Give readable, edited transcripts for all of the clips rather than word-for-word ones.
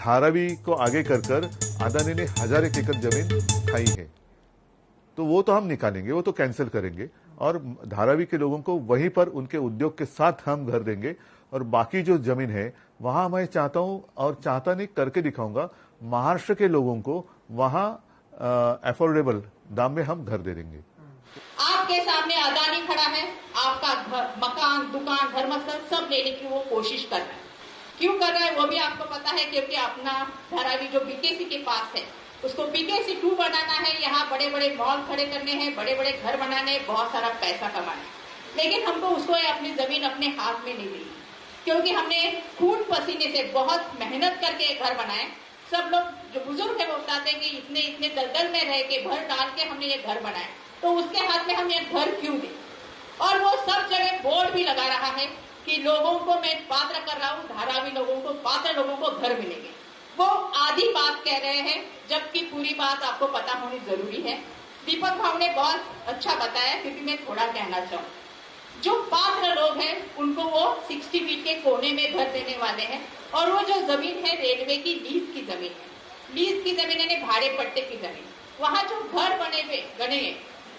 धारावी को आगे कर अदानी ने 1000 एकड़ जमीन खाई है, तो वो तो हम निकालेंगे, वो तो कैंसिल करेंगे और धारावी के लोगों को वहीं पर उनके उद्योग के साथ हम घर देंगे। और बाकी जो जमीन है वहां मैं चाहता हूं और चाहता नहीं करके दिखाऊंगा, महाराष्ट्र के लोगों को वहां अफोर्डेबल दाम में हम घर दे देंगे। आपके सामने अदानी खड़ा है, आपका घर, मकान, दुकान, धर्मस्थल सब लेने की वो कोशिश कर रहा है। क्यों कर रहा है वो भी आपको पता है, क्योंकि अपना धारावी जो बीकेसी के पास है उसको बीकेसी 2 बनाना है। यहाँ बड़े बड़े मॉल खड़े करने हैं, बड़े बड़े घर बनाने, बहुत सारा पैसा कमाना है। लेकिन हमको उसको अपनी जमीन अपने हाथ में नहीं दी, क्योंकि हमने खून पसीने से बहुत मेहनत करके घर बनाए। सब लोग जो बुजुर्ग है वो बताते हैं कि इतने इतने दलदल में रह के भर डाल के हमने ये घर बनाए, तो उसके हाथ में हम ये घर क्यों दें। और वो सब जगह बोर्ड भी लगा रहा है कि लोगों को मैं पात्र कर रहा हूँ, धारावी लोगों को, पात्र लोगों को घर मिलेंगे। वो आधी बात कह रहे हैं, जबकि पूरी बात आपको पता होनी जरूरी है। दीपक भाव ने बहुत अच्छा बताया, क्योंकि मैं थोड़ा कहना चाहूँ। जो पात्र लोग हैं उनको वो 60 फीट के कोने में घर देने वाले हैं, और वो जो जमीन है रेलवे की लीज की जमीन है, लीज की जमीन यानी भाड़े पट्टे की जमीन, वहाँ जो घर गणे हैं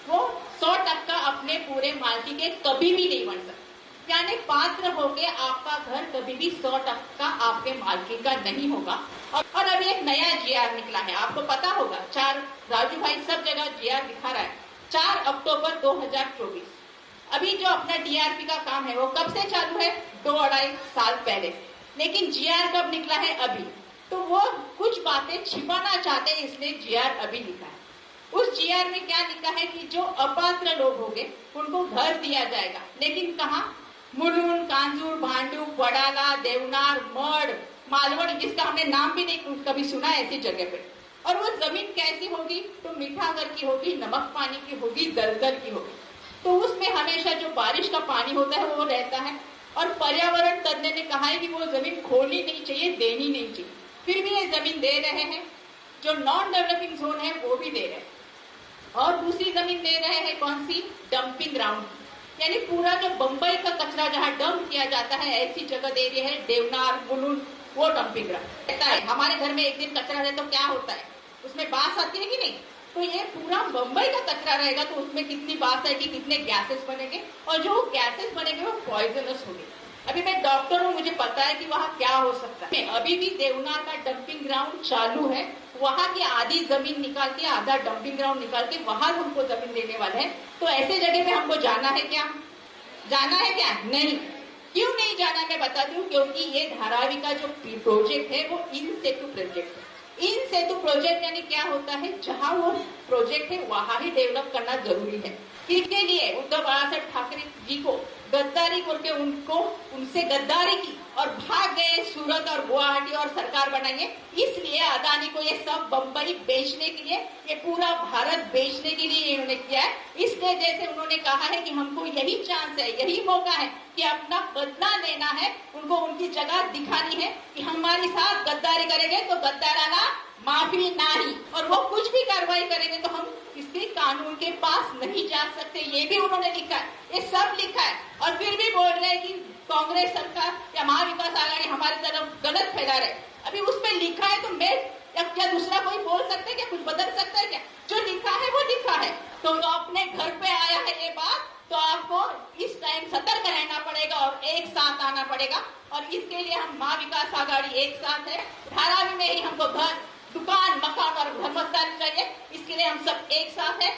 वो 100% अपने पूरे मालिकी के कभी भी नहीं बन सकते। यानी पात्र होके आपका घर कभी भी 100% आपके मालिकी का नहीं होगा। और अभी एक नया जीआर निकला है, आपको पता होगा, राजू भाई सब जगह जीआर दिखा रहा है, 4 अक्टूबर 2024। अभी जो अपना डीआरपी का काम है वो कब से चालू है? 2-2.5 साल पहले से। लेकिन जीआर कब निकला है? अभी। तो वो कुछ बातें छिपाना चाहते हैं, इसलिए जीआर अभी लिखा है। उस जीआर में क्या लिखा है कि जो अपात्र लोग होंगे उनको घर दिया जाएगा, लेकिन कहाँ? मुलुंड, कांजूर, भांडू, वडाला, देवनार, मड, मालवण, जिसका हमने नाम भी नहीं कभी सुना ऐसी जगह पे। और वो जमीन कैसी होगी? तो मीठागर की होगी, नमक पानी की होगी, दलदल की होगी। तो उसमें हमेशा जो बारिश का पानी होता है वो रहता है। और पर्यावरण तज्ञ ने कहा है कि वो जमीन खोलनी नहीं चाहिए, देनी नहीं चाहिए, फिर भी ये जमीन दे रहे हैं। जो नॉन डेवलपिंग जोन है वो भी दे रहे हैं। और दूसरी जमीन दे रहे हैं कौन सी? डंपिंग ग्राउंड, यानी पूरा जो बंबई का कचरा जहाँ डंप किया जाता है ऐसी जगह दे रही है, देवनार, मुलुंड, वो डंपिंग ग्राउंड रहता है। हमारे घर में एक दिन कचरा रहे तो क्या होता है, उसमें बास आती है कि नहीं? तो ये पूरा बंबई का कचरा रहेगा तो उसमें कितनी बात है कि कितने गैसेस बनेंगे, और जो गैसेस बनेंगे वो पॉइजनस होंगे। अभी मैं डॉक्टर हूँ, मुझे पता है कि वहाँ क्या हो सकता है। अभी भी देवनार का डंपिंग ग्राउंड चालू है, वहाँ की आधी जमीन निकाल के, आधा डंपिंग ग्राउंड निकाल के वहां हमको जमीन देने वाले हैं। तो ऐसे जगह पे हमको जाना है क्या? जाना है क्या? नहीं। क्यों नहीं जाना मैं बता दूं, क्योंकि ये धारावी का जो प्रोजेक्ट है वो इन सेतु प्रोजेक्ट है। इन सेतु प्रोजेक्ट यानी क्या होता है? जहां वो प्रोजेक्ट है वहां ही डेवलप करना जरूरी है। इसके लिए उद्धव बाळासाहेब ठाकरे जी को गद्दारी करके उनसे गद्दारी की और भाग गए सूरत और गुवाहाटी और सरकार बनाई। इसलिए अदानी को ये सब बंबई बेचने के लिए, ये पूरा भारत बेचने के लिए इन्होंने किया है। इसलिए जैसे उन्होंने कहा है कि हमको यही चांस है, यही मौका है कि अपना बदला लेना है, उनको उनकी जगह दिखानी है कि हमारे साथ गद्दारी करेंगे तो गद्दाराना माफी नहीं, और वो कुछ भी कार्रवाई करेंगे तो हम इसके कानून के पास नहीं जा सकते। ये भी उन्होंने लिखा है, ये सब लिखा है। और फिर भी बोल रहे हैं कि कांग्रेस सरकार या महाविकास आघाड़ी हमारी तरफ गलत फैला रहे। अभी उसमें लिखा है तो मैं या क्या दूसरा कोई बोल सकता है क्या? कुछ बदल सकता है क्या? जो लिखा है वो लिखा है। तो अपने घर पे आया है ये बात, तो आपको इस टाइम सतर्क रहना पड़ेगा और एक साथ आना पड़ेगा। और इसके लिए हम महाविकास आघाड़ी एक साथ है। धारावी में ही हमको घर, दुकान, मकान और धर्मस्थल चाहिए, इसके लिए हम सब एक साथ हैं।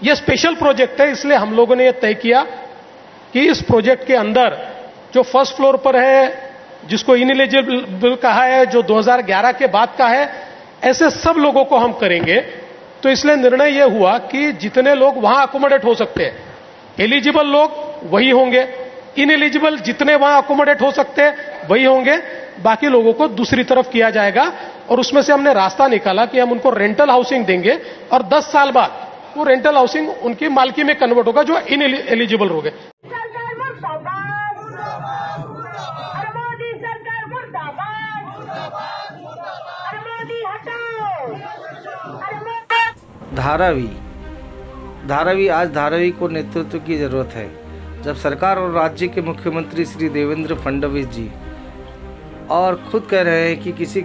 ये स्पेशल प्रोजेक्ट है, इसलिए हम लोगों ने ये तय किया कि इस प्रोजेक्ट के अंदर जो फर्स्ट फ्लोर पर है, जिसको इनएलिजिबल कहा है, जो 2011 के बाद का है, ऐसे सब लोगों को हम करेंगे। तो इसलिए निर्णय यह हुआ कि जितने लोग वहां अकोमोडेट हो सकते हैं, एलिजिबल लोग वही होंगे, इनएलिजिबल जितने वहां अकोमोडेट हो सकते हैं वही होंगे, बाकी लोगों को दूसरी तरफ किया जाएगा। और उसमें से हमने रास्ता निकाला कि हम उनको रेंटल हाउसिंग देंगे और 10 साल बाद वो रेंटल हाउसिंग उनकी मालकी में कन्वर्ट होगा जो इनएलिजिबल हो गए। धारावी आज धारावी को नेतृत्व की जरूरत है। जब सरकार और राज्य के मुख्यमंत्री श्री देवेंद्र फडणवीस जी और खुद कह रहे हैं कि किसी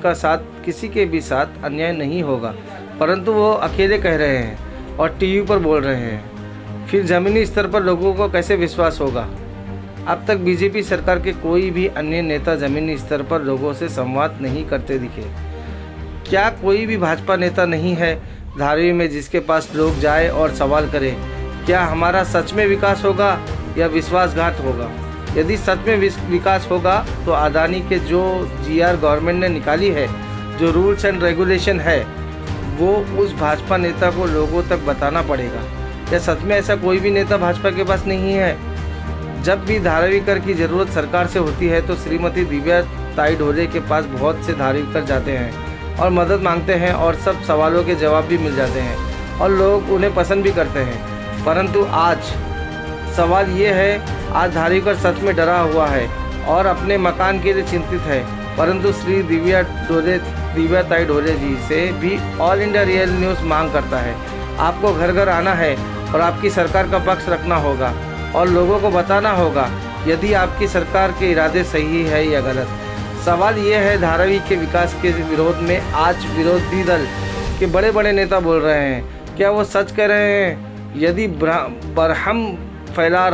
के भी साथ अन्याय नहीं होगा, परंतु वो अकेले कह रहे हैं और टीवी पर बोल रहे हैं, फिर ज़मीनी स्तर पर लोगों को कैसे विश्वास होगा? अब तक बीजेपी सरकार के कोई भी अन्य नेता ज़मीनी स्तर पर लोगों से संवाद नहीं करते दिखे। क्या कोई भी भाजपा नेता नहीं है धारावी में जिसके पास लोग जाए और सवाल करें, क्या हमारा सच में विकास होगा या विश्वासघात होगा? यदि सच में विकास होगा तो अडानी के जो जीआर गवर्नमेंट ने निकाली है, जो रूल्स एंड रेगुलेशन है, वो उस भाजपा नेता को लोगों तक बताना पड़ेगा। क्या सच में ऐसा कोई भी नेता भाजपा के पास नहीं है? जब भी धारावी कर की ज़रूरत सरकार से होती है तो श्रीमती दिव्या ताई ढोले के पास बहुत से धारावी कर जाते हैं और मदद मांगते हैं और सब सवालों के जवाब भी मिल जाते हैं और लोग उन्हें पसंद भी करते हैं। परंतु आज सवाल ये है, आज धारावी कर सच में डरा हुआ है और अपने मकान के लिए चिंतित है, परंतु श्री दिव्या ताई ढोले जी से भी ऑल इंडिया रियल न्यूज़ मांग करता है, आपको घर घर आना है और आपकी सरकार का पक्ष रखना होगा और लोगों को बताना होगा यदि आपकी सरकार के इरादे सही है या गलत। सवाल ये है, धारावी के विकास के विरोध में आज विरोधी दल के बड़े बड़े नेता बोल रहे हैं, क्या वो सच कह रहे हैं? यदि बरहम फैला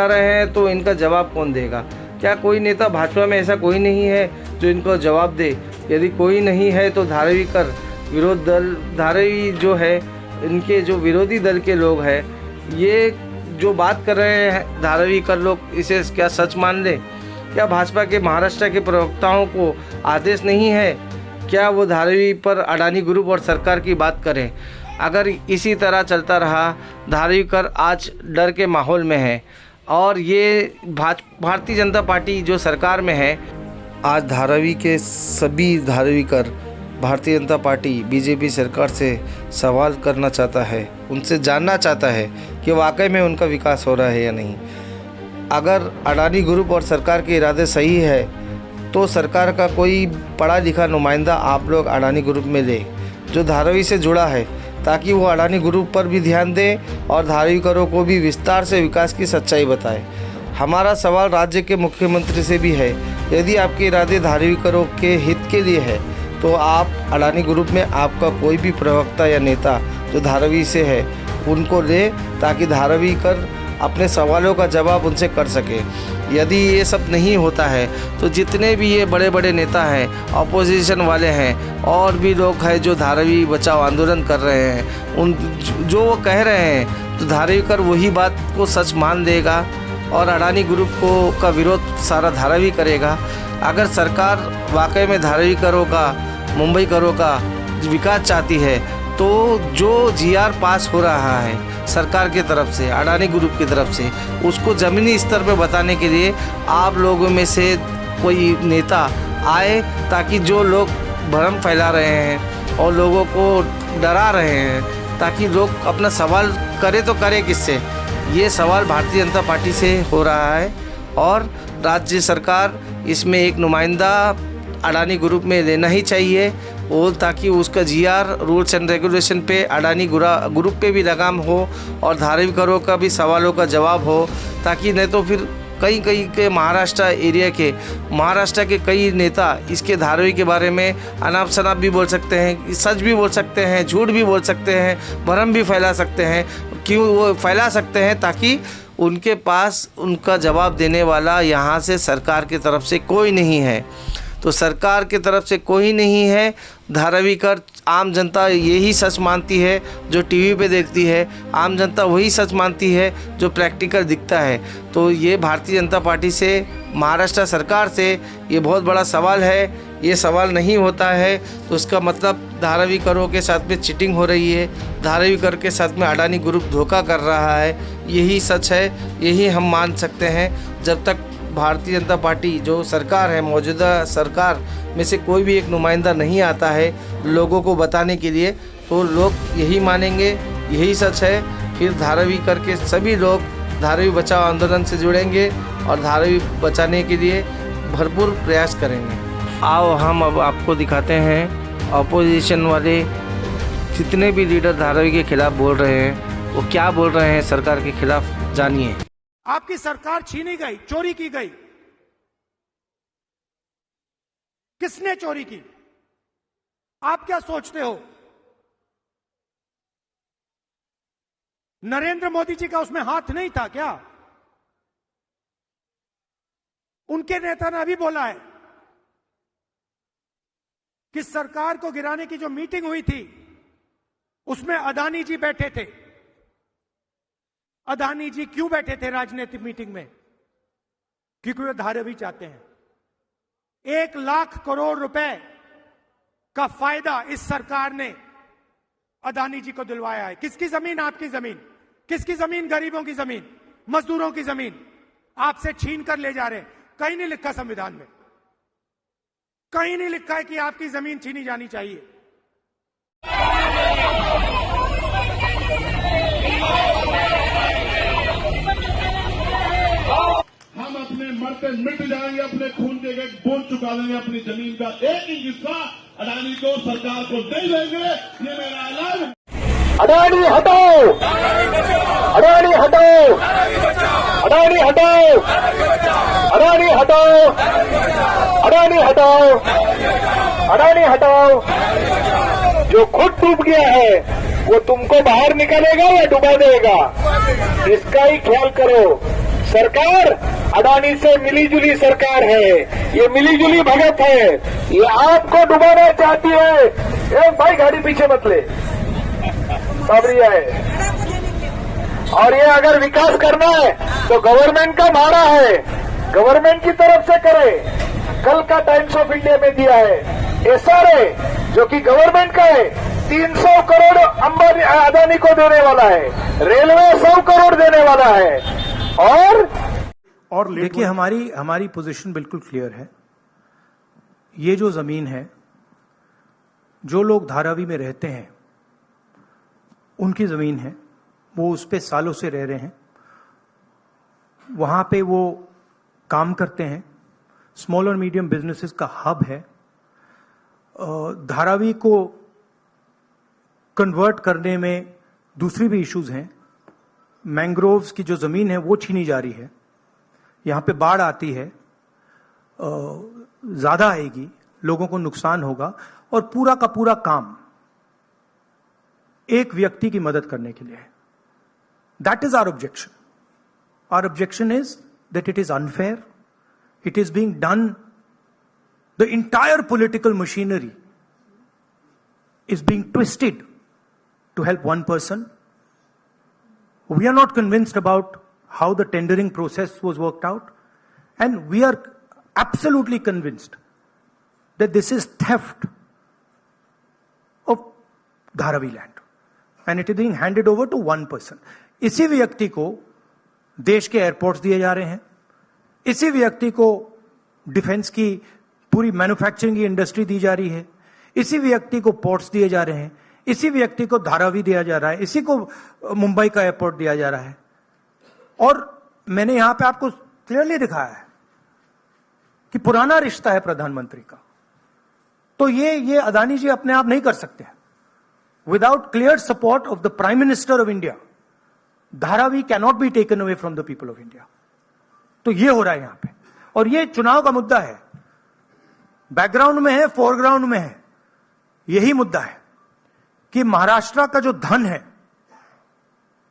रहे हैं तो इनका जवाब कौन देगा? क्या कोई नेता भाजपा में ऐसा कोई नहीं है जो इनको जवाब दे? यदि कोई नहीं है तो धारावी कर विरोध दल, धारावी जो है, इनके जो विरोधी दल के लोग हैं, ये जो बात कर रहे हैं धारावी कर लोग, इसे क्या सच मान ले? क्या भाजपा के महाराष्ट्र के प्रवक्ताओं को आदेश नहीं है? क्या वो धारावी पर अडानी ग्रुप और सरकार की बात करें? अगर इसी तरह चलता रहा, धारावी कर आज डर के माहौल में है और ये भारतीय जनता पार्टी जो सरकार में है, आज धारावी के सभी धारावी कर भारतीय जनता पार्टी बीजेपी सरकार से सवाल करना चाहता है, उनसे जानना चाहता है कि वाकई में उनका विकास हो रहा है या नहीं। अगर अडानी ग्रुप और सरकार के इरादे सही है तो सरकार का कोई पढ़ा लिखा नुमाइंदा आप लोग अडानी ग्रुप में ले जो धारावी से जुड़ा है, ताकि वो अडानी ग्रुप पर भी ध्यान दें और धारावी करों को भी विस्तार से विकास की सच्चाई बताए। हमारा सवाल राज्य के मुख्यमंत्री से भी है, यदि आपके इरादे धारावी करों के हित के लिए है तो आप अडानी ग्रुप में आपका कोई भी प्रवक्ता या नेता जो धारावी से है उनको ले, ताकि धारावी कर अपने सवालों का जवाब उनसे कर सके। यदि ये सब नहीं होता है तो जितने भी ये बड़े बड़े नेता हैं, ऑपोजिशन वाले हैं और भी लोग हैं जो धारावी बचाओ आंदोलन कर रहे हैं, उन जो वो कह रहे हैं, तो धारावी कर वही बात को सच मान लेगा और अडानी ग्रुप को का विरोध सारा धारावी करेगा। अगर सरकार वाकई में धारावी करों का, मुंबई करों का विकास चाहती है तो जो जीआर पास हो रहा है सरकार की तरफ से, अडानी ग्रुप की तरफ से, उसको ज़मीनी स्तर पर बताने के लिए आप लोगों में से कोई नेता आए, ताकि जो लोग भ्रम फैला रहे हैं और लोगों को डरा रहे हैं, ताकि लोग अपना सवाल करे तो करे किससे? ये सवाल भारतीय जनता पार्टी से हो रहा है और राज्य सरकार इसमें एक नुमाइंदा अडानी ग्रुप में लेना ही चाहिए, और ताकि उसका जीआर रूल्स एंड रेगुलेशन पे अडानी ग्रुप पे भी लगाम हो और धारावी करों का भी सवालों का जवाब हो, ताकि नहीं तो फिर कई के महाराष्ट्र के कई नेता इसके धारावी के बारे में अनाप शनाप भी बोल सकते हैं, सच भी बोल सकते हैं, झूठ भी बोल सकते हैं, भ्रम भी फैला सकते हैं। क्यों वो फैला सकते हैं? ताकि उनके पास उनका जवाब देने वाला यहाँ से सरकार की तरफ से कोई नहीं है। तो सरकार की तरफ से कोई नहीं है, धारावी कर आम जनता यही सच मानती है जो टीवी पे देखती है, आम जनता वही सच मानती है जो प्रैक्टिकल दिखता है। तो ये भारतीय जनता पार्टी से, महाराष्ट्र सरकार से ये बहुत बड़ा सवाल है। ये सवाल नहीं होता है तो उसका मतलब धारावी करों के साथ में चीटिंग हो रही है, धारावी कर के साथ में अडानी ग्रुप धोखा कर रहा है, यही सच है, यही हम मान सकते हैं। जब तक भारतीय जनता पार्टी जो सरकार है, मौजूदा सरकार में से कोई भी एक नुमाइंदा नहीं आता है लोगों को बताने के लिए, तो लोग यही मानेंगे, यही सच है। फिर धारावी करके सभी लोग धारावी बचाओ आंदोलन से जुड़ेंगे और धारावी बचाने के लिए भरपूर प्रयास करेंगे। आओ हम अब आपको दिखाते हैं ऑपोजिशन वाले जितने भी लीडर धारावी के खिलाफ़ बोल रहे हैं वो क्या बोल रहे हैं सरकार के खिलाफ़, जानिए। आपकी सरकार छीनी गई, चोरी की गई। किसने चोरी की? आप क्या सोचते हो? नरेंद्र मोदी जी का उसमें हाथ नहीं था क्या? उनके नेता ने अभी बोला है कि सरकार को गिराने की जो मीटिंग हुई थी उसमें अदानी जी बैठे थे। अदानी जी क्यों बैठे थे राजनीतिक मीटिंग में? क्योंकि वे धारावी चाहते हैं। 1 लाख करोड़ रुपए का फायदा इस सरकार ने अदानी जी को दिलवाया है। किसकी जमीन? आपकी जमीन। किसकी जमीन? गरीबों की जमीन, मजदूरों की जमीन आपसे छीन कर ले जा रहे हैं। कहीं नहीं लिखा संविधान में, कहीं नहीं लिखा है कि आपकी जमीन छीनी जानी चाहिए। हम अपने मरते मिट जाएंगे, अपने खून के एक बूंद चुका देंगे, अपनी जमीन का एक ही हिस्सा अडानी को, सरकार को दे देंगे। ये मेरा ऐलान। अडानी हटाओ, अडानी हटाओ, अडानी हटाओ, अडानी हटाओ, अडानी हटाओ, अडानी हटाओ। जो खुद डूब गया है वो तुमको बाहर निकालेगा या डुबा देगा, इसका ही ख्याल करो। सरकार अडानी से मिली जुली सरकार है, ये मिली जुली भगत है, ये आपको डुबाना चाहती है। भाई गाड़ी पीछे मत ले, साबरिया है। और ये अगर विकास करना है तो गवर्नमेंट का माड़ा है, गवर्नमेंट की तरफ से करे। कल का टाइम्स ऑफ इंडिया में दिया है एसआरए जो कि गवर्नमेंट का है, 300 करोड़ अंबानी अदानी को देने वाला है, रेलवे 100 करोड़ देने वाला है। और देखिए हमारी पोजीशन बिल्कुल क्लियर है। ये जो जमीन है, जो लोग धारावी में रहते हैं उनकी जमीन है, वो उस पे सालों से रह रहे हैं, वहां पे वो काम करते हैं। स्मॉल और मीडियम बिजनेसेस का हब है। धारावी को कन्वर्ट करने में दूसरी भी इश्यूज हैं। मैंग्रोव्स की जो जमीन है वो छीनी जा रही है, यहां पे बाढ़ आती है, ज्यादा आएगी, लोगों को नुकसान होगा, और पूरा का पूरा काम एक व्यक्ति की मदद करने के लिए है। That is our objection. Our objection is that it is unfair, it is being done, the entire political machinery is being twisted to help one person. We are not convinced about how the tendering process was worked out, and we are absolutely convinced that this is theft of Dharavi land and it is being handed over to one person. इसी व्यक्ति को देश के airports दिए जा रहे हैं, इसी व्यक्ति को डिफेंस की पूरी मैन्युफैक्चरिंग की इंडस्ट्री दी जा रही है, इसी व्यक्ति को पोर्ट्स दिए जा रहे हैं, इसी व्यक्ति को धारावी दिया जा रहा है, इसी को मुंबई का एयरपोर्ट दिया जा रहा है। और मैंने यहां पे आपको क्लियरली दिखाया है कि पुराना रिश्ता है प्रधानमंत्री का। तो ये अदानी जी अपने आप नहीं कर सकते। Without clear support of the prime minister of India, Dharavi cannot be taken away from the people of India. तो ये हो रहा है यहां पे, और ये चुनाव का मुद्दा है। बैकग्राउंड में है, फोरग्राउंड में है। यही मुद्दा है कि महाराष्ट्र का जो धन है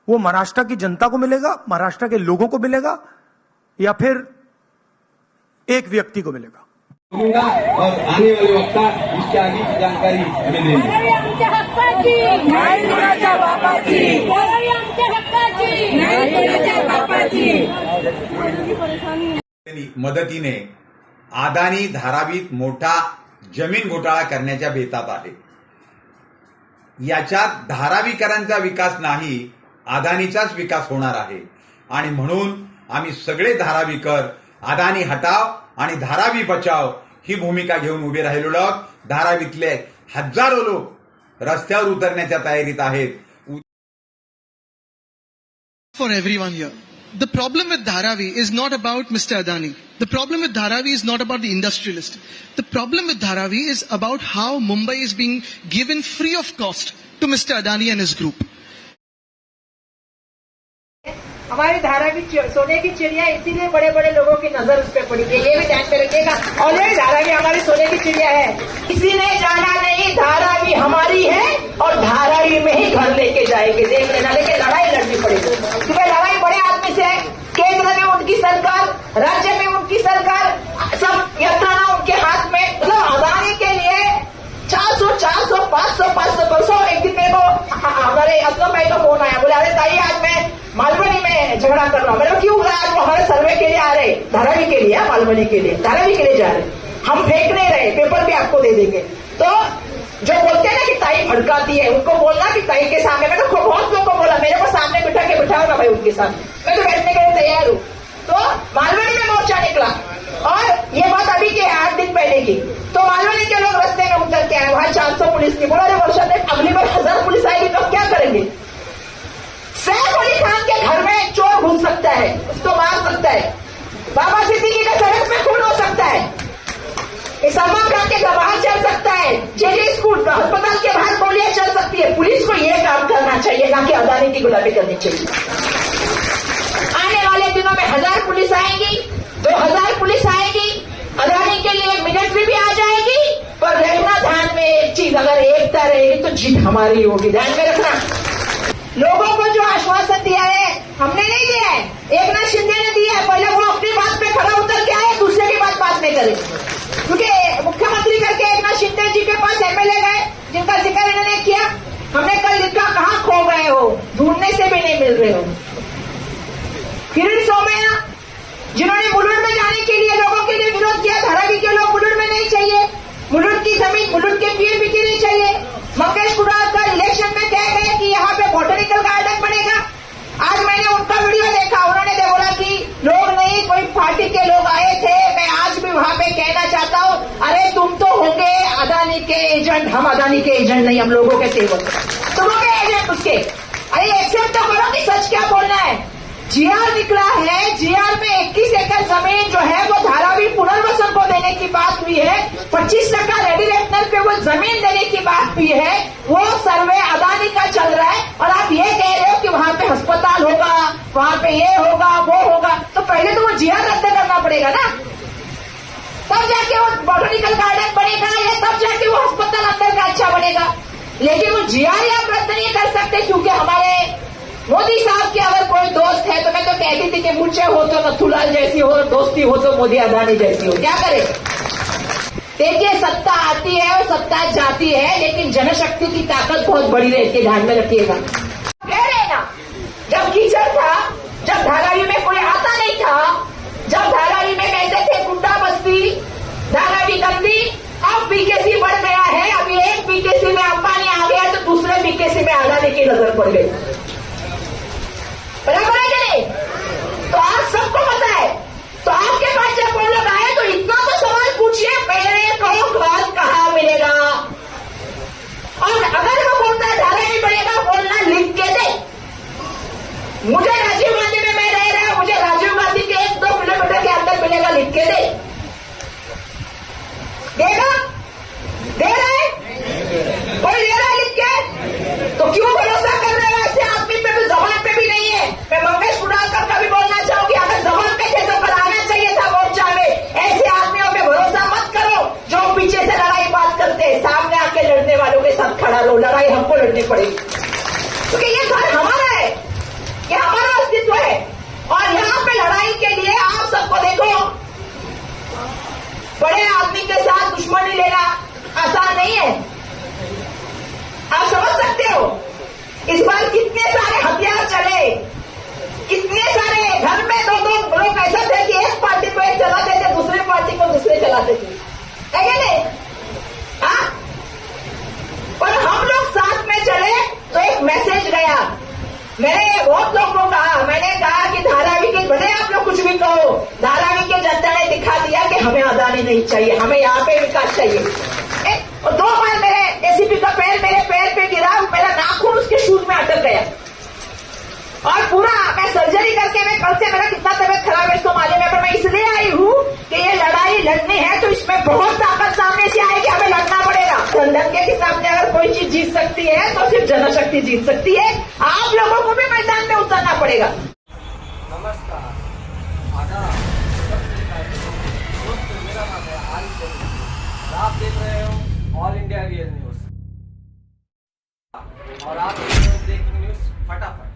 वो महाराष्ट्र की जनता को मिलेगा, महाराष्ट्र के लोगों को मिलेगा, या फिर एक व्यक्ति को मिलेगा। और आने वाले वक्ता इसके आगे की जानकारी हमें देंगे। मदतीने अदानी धारावीत मोठा जमीन घोटाळा करण्याच्या बेतात आहे। याच्यात धारावीकरांचा विकास नाही, अदानीचाच विकास होणार आहे। आणि म्हणून आम्ही सगळे धारावीकर अदानी हटाव आणि धारावी बचाव ही भूमिका घेऊन उभे राहिलेलो आहोत। धारावीतले हजारो लोक रस्त्यावर उतरण्याच्या तयारीत आहेत। For everyone here, the problem with Dharavi is not about Mr. Adani. The problem with Dharavi is not about the industrialist. The problem with Dharavi is about how Mumbai is being given free of cost to Mr. Adani and his group. हमारी धारावी सोने की चिड़िया, इसीलिए बड़े बड़े लोगों की नजर उस पर पड़ी है, ये भी ध्यान में रखिएगा। ऑलरेडी धारावी हमारी सोने की चिड़िया है, किसी ने जाना नहीं, धारावी हमारी है और धारावी में ही घर लेके जाएंगे, देख लेना। लेकिन लड़ाई लड़नी पड़ेगी, क्योंकि लड़ाई बड़े आदमी से है। केंद्र में उनकी सरकार, राज्य में उनकी सरकार, सब यंत्रणा उनके हाथ में। मतलब अदानी के लिए 400, 500 200। एक दिन मेरे को हमारे असलम भाई का फोन आया, बोले अरे ताई आज मैं मालवनी में झगड़ा कर रहा हूँ। मैंने क्यों? आज वो हमारे सर्वे के लिए आ रहे, धारावी के लिए, मालवनी के लिए, धारावी के लिए जा रहे। हम फेंक नहीं रहे, पेपर भी आपको दे देंगे। तो जो बोलते हैं ना कि ताई भड़काती है, उनको बोलना कि ताई के सामने, मैंने बहुत लोगों को बोला, मेरे को सामने बिठा के बिठाओ ना भाई उनके साथ, मैं तो बैठने के लिए तैयार हूँ। तो मालवनी में मोर्चा निकला, और ये बात अभी के 8 दिन पहले की। तो मालवनी के लोग रास्ते में उतर के आए, वहां 400 पुलिस की। बोला अरे वर्षा ने अगली बार 1000 पुलिस आएगी तो क्या करेंगे? सैफ अली खान के घर में चोर घुस सकता है, उसको मार सकता है, बाबा सिद्दीकी का सड़क में खून हो सकता है, सलमान खान के बाहर चल सकता है, जेजे स्कूल अस्पताल के बाहर गोलियां चल सकती है। पुलिस को यह काम करना चाहिए, ना कि अदानी की गुलामी करनी चाहिए। आने वाले दिनों में 1000 पुलिस आएगी, 2000 पुलिस आएगी, अदानी के लिए मिलिट्री भी आ जाएगी। पर रहना ध्यान में एक चीज, अगर एकता रहेगी तो जीत हमारी होगी, ध्यान में रखना। लोगों को जो आश्वासन दिया है हमने नहीं दिया है, एकनाथ शिंदे ने दिया है। पहले वो अपनी बात पे खड़ा उतर के आए, दूसरे की बात नहीं करे। क्योंकि मुख्यमंत्री करके एकनाथ शिंदे जी के पास एमएलए गए, जिनका जिक्र इन्होंने किया। हमने कल लिखा कहाँ खो गए हो, ढूंढने से भी नहीं मिल रहे हो। किरण सोमैया जिन्होंने मुलुंड में जाने के लिए लोगों के लिए विरोध किया, धारावी के लोग मुलुंड में नहीं चाहिए, मुलुंड की जमीन, मुलुंड के पेड़ बिके नहीं चाहिए। मंगेश कुडालकर इलेक्शन में कह गए कि यहाँ पे बॉटनिकल गार्डन बनेगा। आज मैंने उनका वीडियो देखा, उन्होंने बोला कि लोग नहीं, कोई पार्टी के लोग आए थे। मैं आज भी वहां पे कहना चाहता हूँ, अरे तुम तो होंगे अदानी के एजेंट, हम अदानी के एजेंट नहीं, हम लोगों के सेवक। तुम होंगे एजेंट उसके। अरे एक्सेप्ट तो करो कि सच क्या बोलना है। जीआर निकला है, जीआर में 21 एकड़ जमीन जो है वो धारावी पुनर्वसन को देने की बात हुई है। 25% रेडी रेटनर पे वो जमीन देने की बात हुई है। वो सर्वे अदानी का चल रहा है, और आप ये कह रहे हो कि वहां पे अस्पताल होगा, वहां पे ये होगा, वो होगा। तो पहले तो वो जीआर रद्द करना पड़ेगा ना, तब जाके वो बॉटनिकल गार्डन बनेगा, या तब जाके वो अस्पताल अंदर का अच्छा बनेगा। लेकिन वो जीआर आप रद्द नहीं कर सकते, क्योंकि हमारे मोदी साहब के अगर कोई दोस्त है, तो मैं तो कहती थी कि मुझे हो तो नथुलाल जैसी हो, दोस्ती हो तो मोदी अदानी जैसी हो। क्या करे? देखिए, सत्ता आती है और सत्ता जाती है, लेकिन जनशक्ति की ताकत बहुत बड़ी रहती है, ध्यान में रखिएगा। कह रहे ना, जब कीचड़ था, जब धारावी में कोई आता नहीं था, जब धारावी में कहते थे गुंडा बस्ती, धारावी गंदी, अब बीकेसी बढ़ गया है। अभी एक बीकेसी में अंबानी आ गया तो दूसरे बीकेसी में अदानी की नजर पड़ गई। बराबर है कि नहीं? तो आप सबको पता है, तो आपके पास जब वो लोग आए तो इतना तो सवाल पूछिए, पहले कहो घर कहाँ मिलेगा, और अगर वो बोलता है धारावी बनेगा, बोलना लिख के दे। मुझे राजीव गांधी में मैं रह रहा हूं, मुझे राजीव गांधी के 1-2 किलोमीटर के अंदर मिलेगा, लिख के दे। देगा? दे रहा है? कोई दे रहा है लिख के? तो क्यों भरोसा कर रहे हो? ऐसे आदमी पे भी जबान पे भी नहीं है। मैं मंगेश कुडालकर का भी बोलना चाहूंगी, अगर जबान पे थे तो कल आना चाहिए था मोर्चा में। ऐसे आदमियों पे भरोसा मत करो जो पीछे से लड़ाई बात करते हैं, सामने आके लड़ने वालों के साथ खड़ा रहो। लड़ाई हमको लड़नी पड़ेगी, क्योंकि ये घर हमारा है, ये हमारा अस्तित्व है। और यहाँ पे लड़ाई के लिए आप सबको देखो, बड़े आदमी के साथ दुश्मनी लेना आसान नहीं है। आप समझ सकते हो इस बार कितने सारे हथियार चले, कितने सारे घर में 2-2 लोग ऐसा थे कि एक पार्टी को एक चलाते थे, दूसरी पार्टी को दूसरे चलाते थे, है क्या नहीं? हाँ, पर हम लोग साथ में चले तो एक मैसेज गया। मैंने बहुत लोगों को कहा, मैंने कहा कि धारावी के, भले आप लोग कुछ भी कहो, धारावी के जनता ने दिखा दिया कि हमें अदानी नहीं चाहिए, हमें यहाँ पे विकास चाहिए। और 2 बार मेरे एसीपी का पैर मेरे पैर पे गिरा, मेरा नाखून उसके शूज में अटक गया, और पूरा मैं सर्जरी करके, मैं कल से मेरा कितना तबियत खराब है इसको मालूम है, पर मैं इसलिए आई हूँ कि ये लड़ाई लड़नी है तो इसमें बहुत ताकत सामने से आएगी, हमें लड़ना पड़ेगा। धनके के सामने अगर कोई चीज जीत सकती है तो सिर्फ जनशक्ति जीत सकती है। आप लोगों को भी मैदान में उतरना पड़ेगा। आप देख रहे हो ऑल इंडिया रियल न्यूज और आप देख रहे हो ब्रेकिंग न्यूज फटाफट।